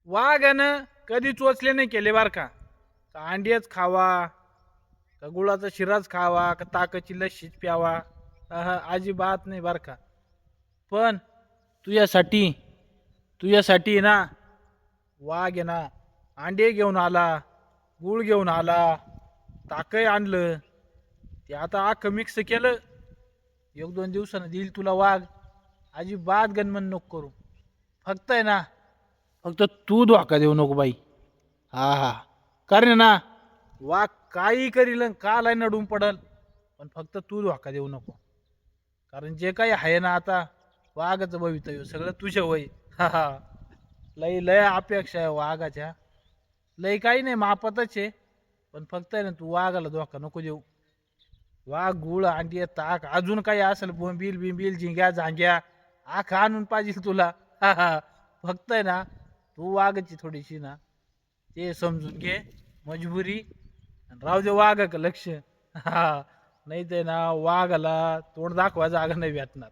वाघानं कधी चोचले नाही केले बर का. अंड्याच खावा, का गुळाचा शिराच खावा, का ताकाची लस्सीच प्यावा, अजिबात नाही बर का. पण तुझ्यासाठी तुझ्यासाठी ना वाघ आहे ना, अंडे घेऊन आला, गुळ घेऊन आला, ताकही आणलं. ते आता अख्खं मिक्स केलं. एक दोन दिवसानं देईल तुला वाघ. अजिबात गणमन नको करू. फक्त आहे ना, फक्त तू धोका देऊ नको बाई. हा हा, कारण ना वाघ काही करील अन काला नडून पडल, पण फक्त तू धोका देऊ नको. कारण जे काही आहे ना आता, वाघाचं भवितव्य सगळं तुझ्या वय. हा हा, लय लय अपेक्षा आहे वाघाच्या. लय काही नाही, मापातच आहे. पण फक्त आहे ना, तू वाघाला धोका नको देऊ. वाघ गुळ अंडी ताक अजून काही असेल बोंबील बिंबील झिंग्या झांग्या आख आणून पाहिजे तुला. हा हा, फक्त आहे ना तू वाघाची थोडीशी ना ते समजून घे मजबुरी. आणि राहू दे वाघ लक्ष. हा, नाही ते ना वाघाला तोंड दाखवा जागा नाही भेटणार.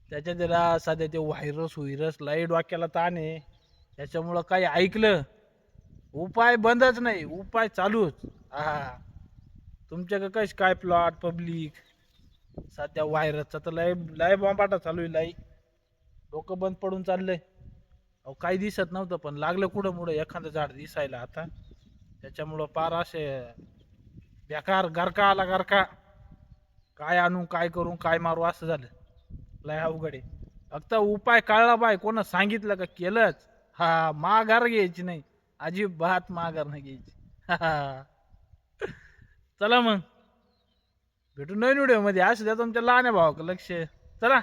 त्याच्यात त्याला सध्या ते व्हायरस व्हायरस लय डोक्याला ताण आहे. त्याच्यामुळं काही ऐकलं उपाय बंदच नाही, उपाय चालूच. हा, तुमच्याकडे कश काय प्लॉट पब्लिक सध्या व्हायरसचा तर लय लय बॉम्बाटा चालू आहे. लय डोकं बंद पडून चाललंय. अहो काही दिसत नव्हतं, पण लागलं कुठं मुळं एखादं झाड दिसायला आता. त्याच्यामुळं पार असे बेकार गरका आला गरका. काय आणू काय करू काय मारू असं झालं. लय अवघड आहे. फक्त उपाय कळला बाय, कोण सांगितलं का केलंच. हा, माघार घ्यायची नाही, अजिबात माघार नाही घ्यायची. हा, चला मग भेटू नवीन व्हिडिओ मध्ये. असू द्या तुमच्या लहान भावाकडे लक्ष. चला.